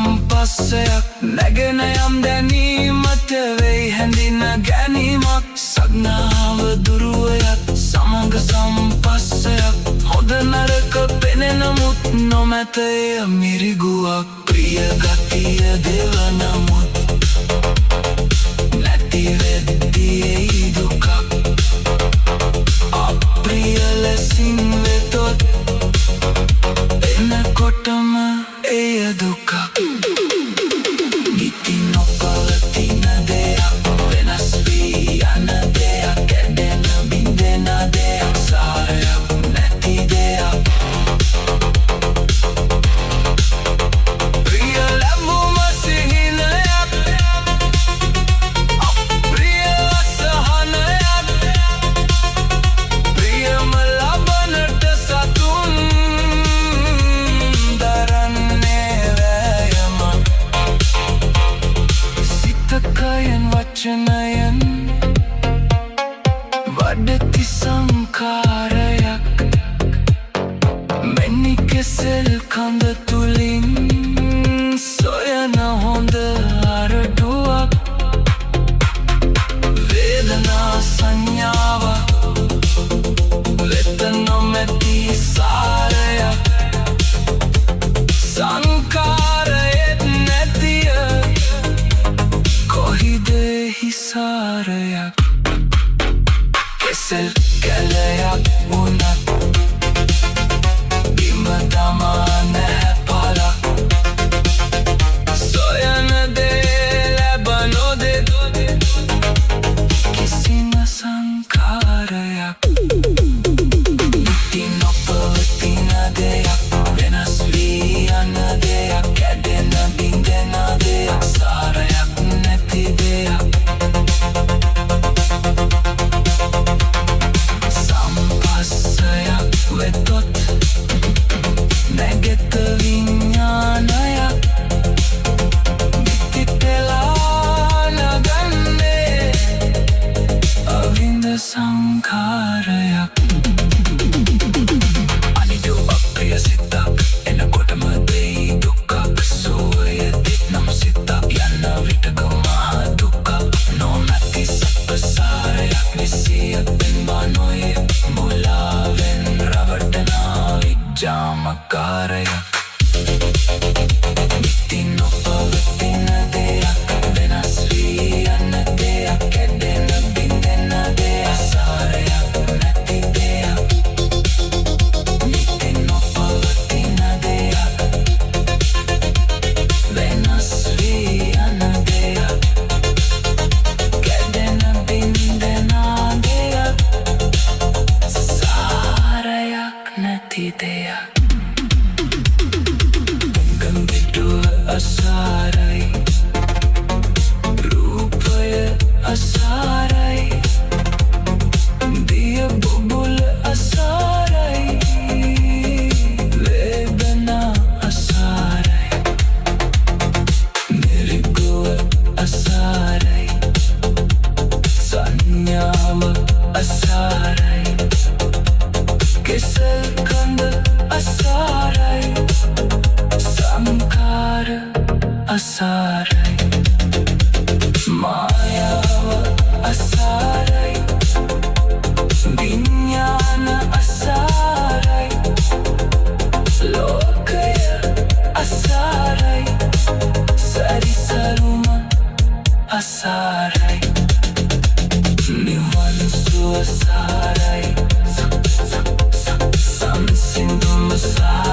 සම්පස්සයක් නැගෙන යම් දැනීමට වෙයි හැඳින ගැනීමක් සග්නාව දුරුවයක් සමග සම්පස්සයක් හොඳ නරක පෙනෙනමුත් නොමැත එය මිරිගුවක් ප්‍රිය ගතිය දෙවනමුත් නැති වෙද්දී එයි දුකක් අප්‍රිය ලෙසින් වෙතොත් එනකොටම එය දුකක් නිති නොපවතින දෙයක් වෙනස් වී යන දෙයක් කැඩෙන බිඳෙන දෙයක් සාරයක් නැති දෙයක් ප්‍රිය ලැබුම සිහිනයක් අප්‍රිය අසහනයක් ප්‍රියම ලබනට සතුන් කයෙන් වචනයෙන් වඩති සංකාරයක් මෙනි කෙසෙල් කඳ තුලින් සොයන හොඳ අරටුවක් වේදනා සංඥාවක් වෙත නොමැති සාරයක් සංකාරයෙත් නැතිය කොහිදෙහි සාරයක් කෙසෙල් කැලයක් වුණත් බිම දමා නැහැ පලක් සොයන දේ ලැබ නොදෙත් කිසිම සංකාරයක් නිති නොපවතින දෙයක් වෙනස් වී යන දෙයක් කැඩෙන බිඳෙන දෙයක් සාරයක් නැති දෙයක් සම්පස්සයක් වෙතොත් නැගෙත විඥානයක් නිති පෙලා නගන්නේ අවින්ද සංඛාරයක් අනිදු අප්‍රිය සිතක් එනකොටම දෙයි දුකක් සෝය දිත් නම් සිතක් යන විටක මහ දුකක් නොමැති සප්පසාරයක් නිසියත්ෙන් මානොයේ මුලාවෙන් රවටනා විජ්ජාමකාරයක් නිති නොපවතින දෙයක් වෙනස් වී යන දෙයක් කැඩෙන බිඳෙන දෙයක් සාරයක් නැති දෙයක් නිති නොපවතින දෙයක් වෙනස් වී යන දෙයක් කැඩෙන බිඳෙන දෙයක් සාරයක් නැති දෙයක් ගම්බිටුව අසාරයි රූපය අසාරයි දිය බුබුල අසාරයි වේදනා අසාරයි මිරිගුව අසාරයි සංඥාව අසාරයි කෙසෙල් කඳ අසාරයි සංකාර අසාරයි මායාව අසාරයි විඥාන අසාරයි ලෝකය අසාරයි සැරිසරුම අසාරයි නිවන් සුව අසාරයි සංසිඳුම අසාරයි